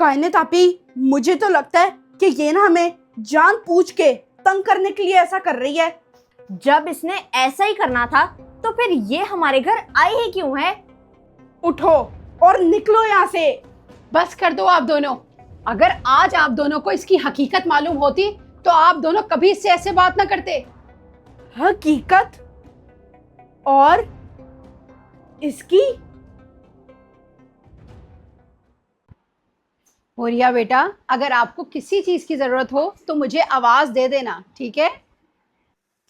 कायनात आपी, मुझे तो लगता है कि ये ना हमें जान पूछ के तंग करने के लिए ऐसा कर रही है। जब इसने ऐसा ही करना था तो फिर ये हमारे घर आई ही क्यों है? उठो और निकलो यहाँ से। बस कर दो आप दोनों। अगर आज आप दोनों को इसकी हकीकत मालूम होती तो आप दोनों कभी इससे ऐसे बात ना करते। हकीकत? और इसकी? हुरिया बेटा, अगर आपको किसी चीज की जरूरत हो तो मुझे आवाज दे देना, ठीक है?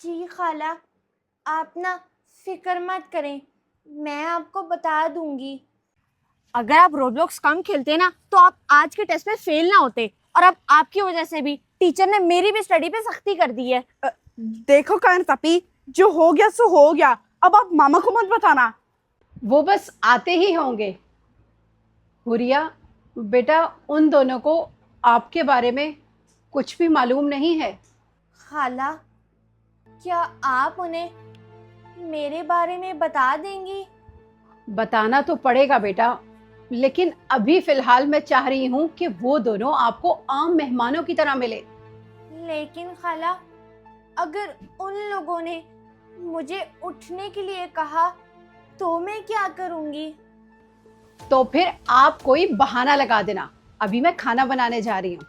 जी खाला, आप ना फिक्र मत करें, मैं आपको बता दूंगी। अगर आप रोब्लॉक्स कम खेलते ना तो आप आज के टेस्ट में फेल ना होते, और अब आपकी वजह से भी टीचर ने मेरी भी स्टडी पे सख्ती कर दी है। देखो कायनात आपी, जो हो गया सो हो गया, अब आप मामा को मत बताना। वो बस आते ही होंगे। हुरिया बेटा, उन दोनों को आपके बारे में कुछ भी मालूम नहीं है। खाला, क्या आप उन्हें मेरे बारे में बता देंगी? बताना तो पड़ेगा बेटा, लेकिन अभी फिलहाल मैं चाह रही हूँ कि वो दोनों आपको आम मेहमानों की तरह मिले। लेकिन खाला, अगर उन लोगों ने मुझे उठने के लिए कहा तो मैं क्या करूंगी? तो फिर आप कोई बहाना लगा देना। अभी मैं खाना बनाने जा रही हूँ।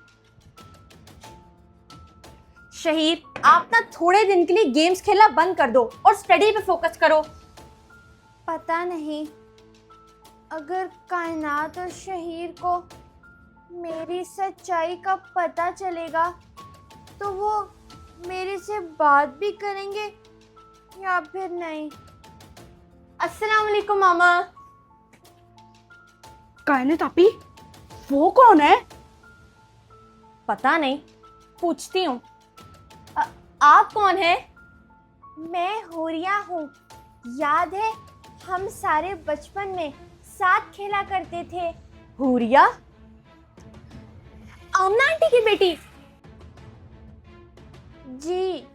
शहीद, आप ना थोड़े दिन के लिए गेम्स खेलना बंद कर दो और स्टडी पे फोकस करो। पता नहीं, अगर कायनात और शहीर को मेरी सच्चाई का पता चलेगा तो वो मेरे से बात भी करेंगे या फिर नहीं। अस्सलाम वालेकुम मामा। कायनात आपी, वो कौन है? पता नहीं, पूछती हूँ। आप कौन है? मैं हुरिया हूँ। याद है हम सारे बचपन में साथ खेला करते थे। हुरिया? आमना आंटी की बेटी? जी।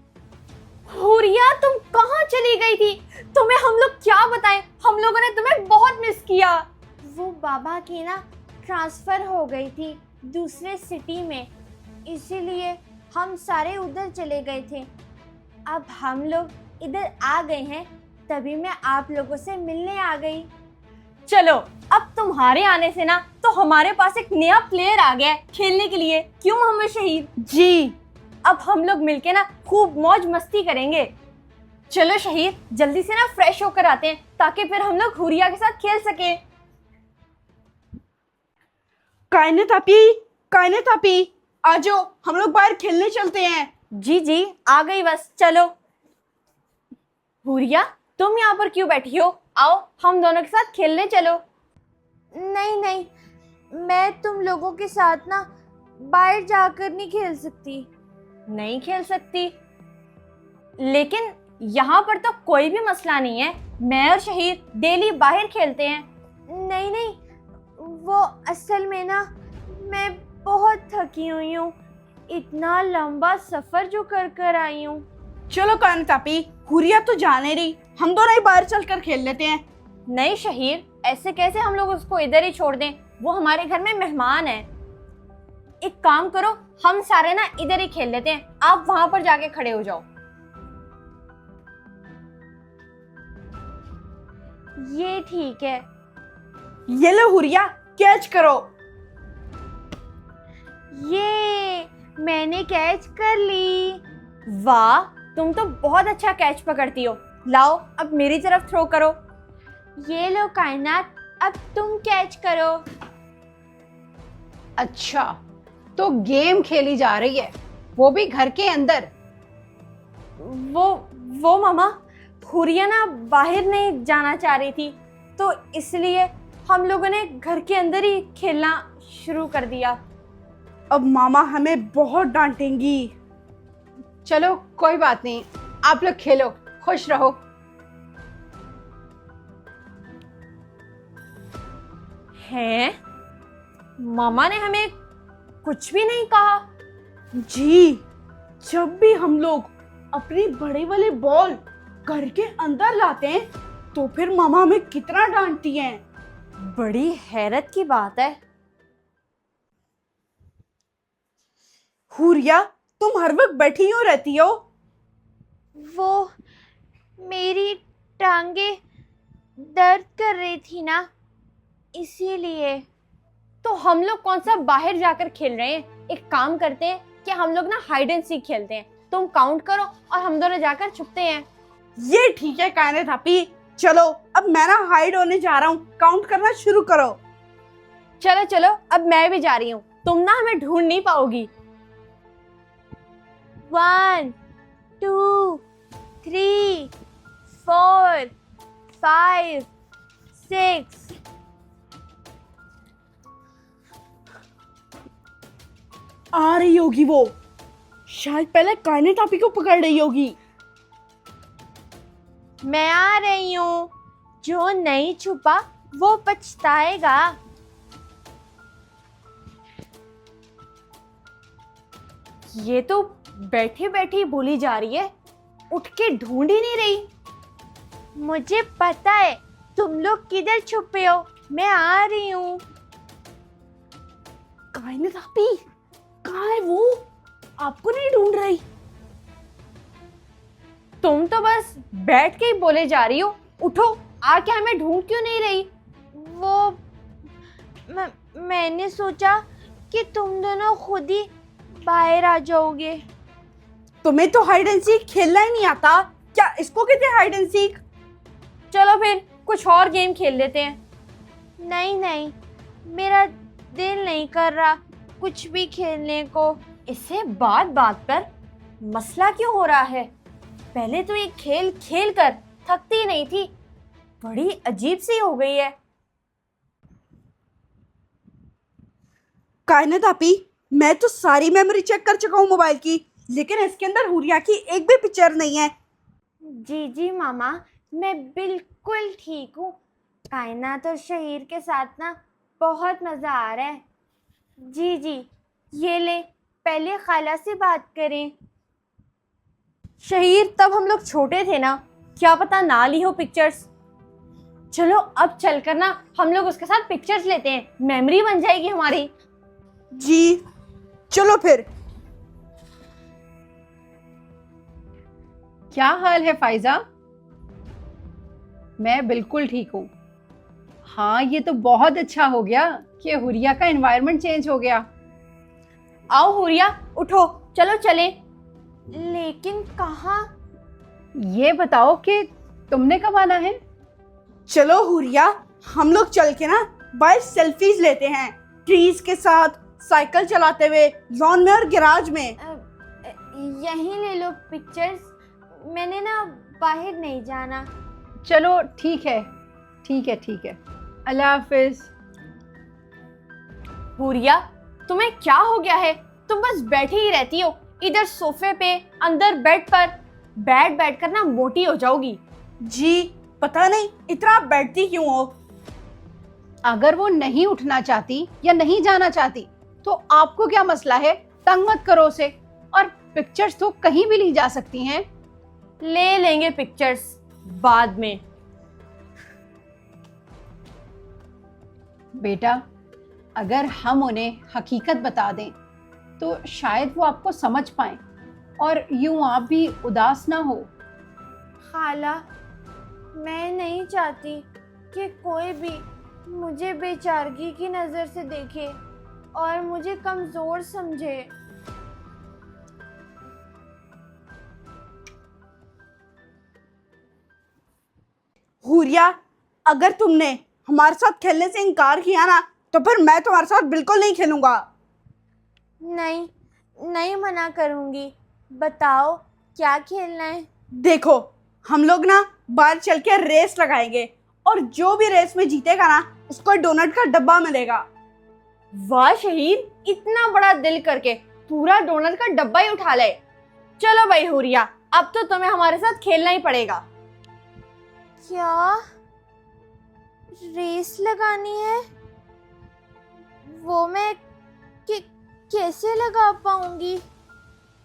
हुरिया, तुम कहाँ चली गई थी? तुम्हें हम लोग क्या बताएं, हम लोगों ने तुम्हें बहुत मिस किया। वो बाबा की ना ट्रांसफर हो गई थी दूसरे सिटी में, इसीलिए हम सारे उधर चले गए थे। अब हम लोग इधर आ गए हैं, तभी मैं आप लोगों से मिलने आ गई। चलो, अब तुम्हारे आने से ना तो हमारे पास एक नया प्लेयर आ गया है खेलने के लिए। क्यों मोहम्मद शहीद? जी। अब हम लोग मिलके ना खूब मौज मस्ती करेंगे। चलो शहीद, जल्दी से ना फ्रेश होकर आते हैं ताकि फिर हम लोग हुरिया के साथ खेल सके। कायनात आपी, आ जाओ, हम लोग बाहर खेलने चलते हैं। जी जी, आ गई बस, चलो। हुरिया, तुम यहाँ पर क्यों बैठी हो? आओ हम दोनों के साथ खेलने चलो। नहीं नहीं, मैं तुम लोगों के साथ ना बाहर जाकर नहीं खेल सकती। नहीं खेल सकती? लेकिन यहाँ पर तो कोई भी मसला नहीं है, मैं और शहीद डेली बाहर खेलते हैं। नहीं नहीं, वो असल में ना मैं बहुत थकी हुई हूँ, इतना लंबा सफर जो कर कर आई हूँ। चलो कायनात आपी, हुरिया तो जाने रही, हम दोनों ही बाहर चलकर खेल लेते हैं। नहीं शहीर, ऐसे कैसे हम लोग उसको इधर ही छोड़ दें? वो हमारे घर में मेहमान है। एक काम करो, हम सारे ना इधर ही खेल लेते हैं, आप वहां पर जाके खड़े हो जाओ। ये ठीक है। ये लो हुरिया, कैच करो। ये मैंने कैच कर ली। वाह, तुम तो बहुत अच्छा कैच पकड़ती हो। लाओ, अब मेरी तरफ थ्रो करो। ये लो कायनात, अब तुम कैच करो। अच्छा, तो गेम खेली जा रही है, वो भी घर के अंदर। वो मामा, हुरिया ना बाहर नहीं जाना चाह रही थी, तो इसलिए हम लोगों ने घर के अंदर ही खेलना शुरू कर दिया। अब मामा हमें बहुत डांटेंगी। चलो कोई बात नहीं, आप लोग खेलो, खुश रहो। हैं? मामा ने हमें कुछ भी नहीं कहा। जी, जब भी हम लोग अपनी बड़े वाले बॉल घर के अंदर लाते हैं तो फिर मामा हमें कितना डांटती हैं। बड़ी हैरत की बात है। हुरिया, तुम हर वक्त बैठी क्यों रहती हो? वो मेरी टांगे दर्द कर रही थी ना, इसीलिए। तो हम लोग कौन सा बाहर जाकर खेल रहे हैं? एक काम करते हैं कि हम लोग ना हाइड एंड सीक खेलते हैं। तुम काउंट करो और हम दोनों जाकर छुपते हैं। ये ठीक है कायनात आपी, चलो अब मैं ना हाइड होने जा रहा हूँ, काउंट करना शुरू करो। चलो चलो, अब मैं भी जा रही हूँ, तुम ना हमें ढूंढ नहीं पाओगी। 1 2 3 4 5 6। आ रही होगी वो, शायद पहले कायनात आपी को पकड़ रही होगी। मैं आ रही हूँ, जो नहीं छुपा वो पछताएगा। ये तो बैठी बैठी बोली जा रही है, उठ के ढूंढ ही नहीं रही। मुझे पता है तुम लोग किधर छुपे हो, मैं आ रही हूँ। कायनात आपी, कहाँ है वो? आपको नहीं ढूंढ रही? तुम तो बस बैठ के ही बोले जा रही हो, उठो, आके हमें ढूंढ क्यों नहीं रही? वो मैंने सोचा कि तुम दोनों खुद ही बाहर आ जाओगे। तुम्हें तो हाइड एंड सीक खेलना ही नहीं आता क्या? इसको कहते हैं हाइड एंड सीक? चलो फिर कुछ और गेम खेल लेते हैं। नहीं नहीं, मेरा दिल नहीं कर रहा कुछ भी खेलने को। इससे बात बात पर मसला क्यों हो रहा है? पहले तो ये खेल खेल कर थकती नहीं थी, बड़ी अजीब सी हो गई है। कायनात आपी, मैं तो सारी मेमोरी चेक कर चुका हूँ मोबाइल की, लेकिन इसके अंदर हुरिया की एक भी पिक्चर नहीं है। जी जी मामा, मैं बिल्कुल ठीक हूँ। कायनात और शहीर के साथ ना बहुत मज़ा आ रहा है। जी जी, ये ले, पहले खाला से बात करें। शहीर, तब हम लोग छोटे थे ना, क्या पता ना ली हो पिक्चर्स। चलो अब चलकर ना हम लोग उसके साथ पिक्चर्स लेते हैं, मेमोरी बन जाएगी हमारी। जी चलो फिर। क्या हाल है फाइजा? मैं बिल्कुल ठीक हूँ। हाँ, ये तो बहुत अच्छा हो गया कि हुरिया का एनवायरनमेंट चेंज हो गया। आओ हुरिया, उठो, चलो चले। लेकिन कहाँ? ये बताओ कि तुमने कब आना है? चलो हुरिया, हम लोग चल के ना बाहर सेल्फीज लेते हैं, ट्रीज के साथ, साइकिल चलाते हुए, लॉन में और गैराज में। यहीं ले लो पिक्चर्स, मैंने ना बाहर नहीं जाना। चलो ठीक है, ठीक है, ठीक है। अल्लाह हाफिज। हुरिया, तुम्हें क्या हो गया है? तुम बस बैठी ही रहती हो, इधर सोफे पे, अंदर बेड पर। बैठ बैठ कर ना मोटी हो जाओगी। जी पता नहीं इतना आप बैठती क्यों हो। अगर वो नहीं उठना चाहती या नहीं जाना चाहती तो आपको क्या मसला है? तंग मत करो उसे। और पिक्चर्स तो कहीं भी ली जा सकती हैं। ले लेंगे पिक्चर्स बाद में। बेटा, अगर हम उन्हें हकीकत बता दें तो शायद वो आपको समझ पाएं और यूं आप भी उदास ना हो। खाला, मैं नहीं चाहती कि कोई भी मुझे बेचारगी की नज़र से देखे और मुझे कमज़ोर समझे। हुरिया, अगर तुमने हमारे साथ खेलने से इनकार किया ना तो फिर मैं तुम्हारे साथ बिल्कुल नहीं खेलूंगा। नहीं, नहीं मना करूँगी। बताओ क्या खेलना है? देखो, हम लोग ना बाहर चल के रेस लगाएंगे और जो भी रेस में जीतेगा ना उसको डोनट का डब्बा मिलेगा। वाह शहीद, इतना बड़ा दिल करके पूरा डोनट का डब्बा ही उठा ले। चलो भाई हुरिया, अब तो तुम्हें हमारे साथ खेलना ही पड़ेगा। क्या रेस लगानी है? वो मैं कैसे लगा पाऊंगी?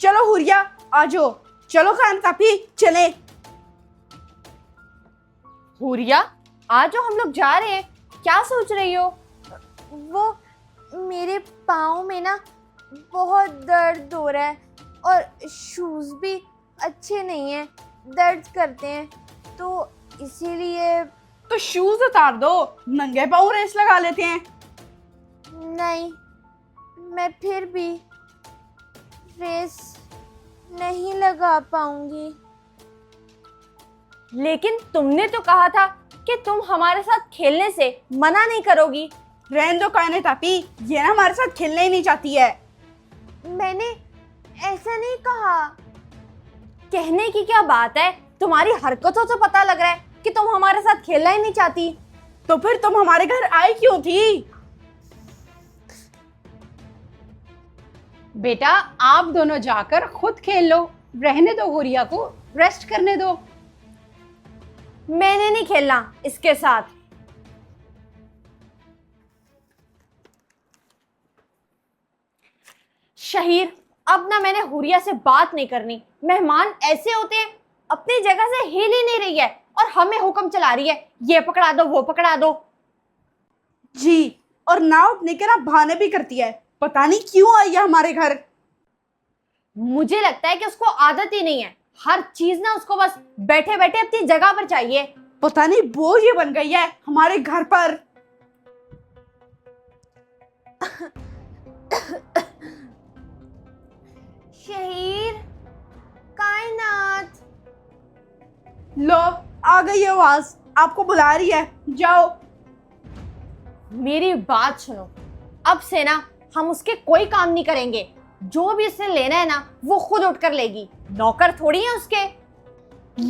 चलो हुरिया आ जाओ, चलो खान काफी चले। हुरिया, आज जो हम लोग जा रहे हैं, क्या सोच रही हो? वो मेरे पाँव में ना बहुत दर्द हो रहा है और शूज़ भी अच्छे नहीं हैं, दर्द करते हैं, तो इसीलिए। तो शूज उतार दो, नंगे पाँव रेस लगा लेते हैं। नहीं, मैं फिर भी रेस नहीं लगा पाऊंगी। लेकिन तुमने तो कहा था कि तुम हमारे साथ खेलने से मना नहीं करोगी। रहने दो कायने तापी, ये ना हमारे साथ खेलना ही नहीं चाहती है। मैंने ऐसा नहीं कहा। कहने की क्या बात है, तुम्हारी हरकतों से पता लग रहा है कि तुम हमारे साथ खेलना ही नहीं चाहती। तो फिर तुम हमारे घर आई क्यों थी? बेटा आप दोनों जाकर खुद खेल लो, रहने दो हुरिया को, रेस्ट करने दो। मैंने नहीं खेलना इसके साथ। शहीर, अब ना मैंने हुरिया से बात नहीं करनी। मेहमान ऐसे होते हैं, अपनी जगह से हिल ही नहीं रही है और हमें हुक्म चला रही है, ये पकड़ा दो वो पकड़ा दो। जी, और ना उठने के ना बहाने भी करती है। पता नहीं क्यों आई है हमारे घर। मुझे लगता है कि उसको आदत ही नहीं है, हर चीज ना उसको बस बैठे बैठे अपनी जगह पर चाहिए। पता नहीं बोझ ही बन गई है हमारे घर पर। शहीर, कायनात। लो, आ गई आवाज, आपको बुला रही है, जाओ। मेरी बात सुनो, अब से ना हम उसके कोई काम नहीं करेंगे। जो भी उसने लेना है ना वो खुद उठ कर लेगी, नौकर थोड़ी है उसके।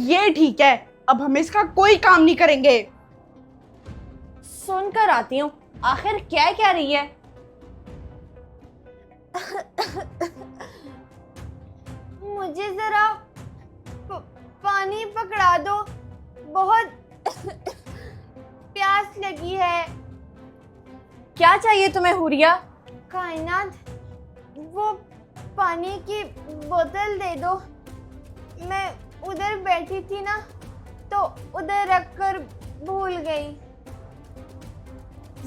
ये ठीक है, अब हम इसका कोई काम नहीं करेंगे। सुनकर आती हूँ, आखिर क्या क्या रही है। मुझे जरा पानी पकड़ा दो, बहुत प्यास लगी है। क्या चाहिए तुम्हें हुरिया? कायनात, वो पानी की बोतल दे दो। मैं उधर बैठी थी ना, तो उधर रखकर भूल गई।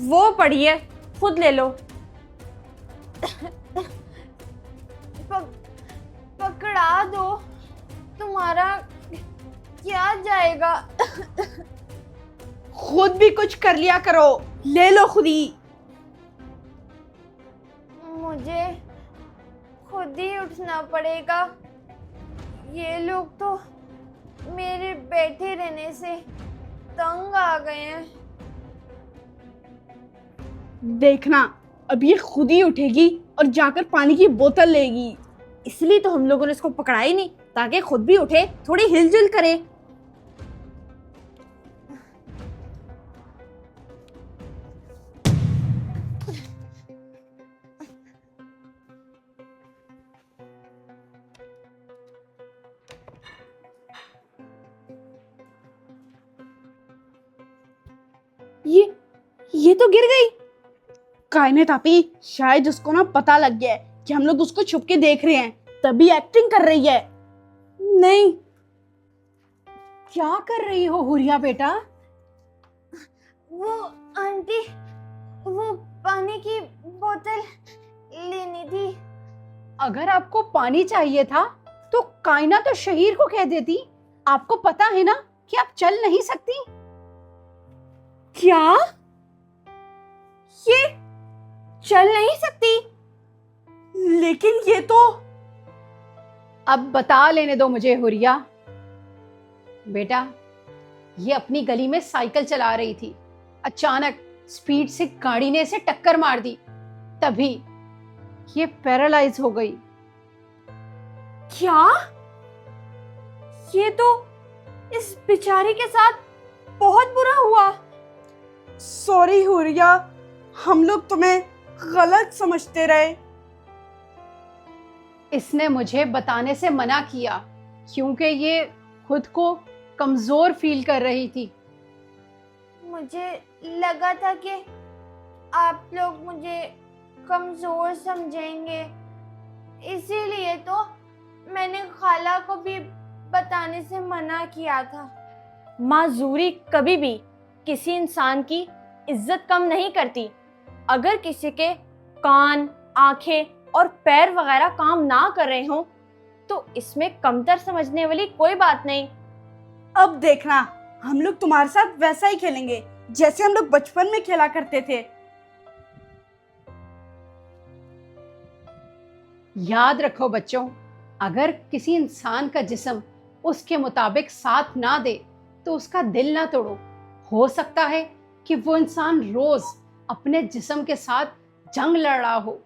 वो पड़ी है, खुद ले लो। पकड़ा दो, तुम्हारा क्या जाएगा। खुद भी कुछ कर लिया करो, ले लो खुद ही। मुझे खुद ही उठना पड़ेगा। ये लोग तो मेरे बैठे रहने से तंग आ गए हैं। देखना, अब ये खुद ही उठेगी और जाकर पानी की बोतल लेगी। इसलिए तो हम लोगों ने इसको पकड़ा ही नहीं, ताकि खुद भी उठे, थोड़ी हिलजुल करे। ये तो गिर गई। कायने तापी, शायद उसको ना पता लग गया है कि हम लोग उसको छुप के देख रहे हैं, तभी एक्टिंग कर रही है। नहीं, क्या कर रही हो हुरिया बेटा? वो आंटी, वो पानी की बोतल लेनी थी। अगर आपको पानी चाहिए था तो कायना तो शहीर को कह देती। आपको पता है ना कि आप चल नहीं सकती। क्या? ये चल नहीं सकती? लेकिन ये तो। अब बता लेने दो मुझे हुरिया बेटा, ये अपनी गली में साइकिल चला रही थी, अचानक स्पीड से गाड़ी ने इसे टक्कर मार दी, तभी ये पैरालाइज हो गई। क्या? ये तो इस बेचारी के साथ बहुत बुरा हुआ। सॉरी हुरिया, हम लोग तुम्हें गलत समझते रहे। इसने मुझे बताने से मना किया क्योंकि ये खुद को कमजोर फील कर रही थी। मुझे लगा था कि आप लोग मुझे कमजोर समझेंगे, इसीलिए तो मैंने खाला को भी बताने से मना किया था। माजूरी कभी भी किसी इंसान की इज्जत कम नहीं करती। अगर किसी के कान, आंखें और पैर वगैरह काम ना कर रहे हो तो इसमें कमतर समझने वाली कोई बात नहीं। अब देखना, हम लोग तुम्हारे साथ वैसा ही खेलेंगे जैसे हम लोग बचपन में खेला करते थे। याद रखो बच्चों, अगर किसी इंसान का जिस्म उसके मुताबिक साथ ना दे तो उसका दिल ना तोड़ो। हो सकता है कि वो इंसान रोज अपने जिस्म के साथ जंग लड़ रहा हो,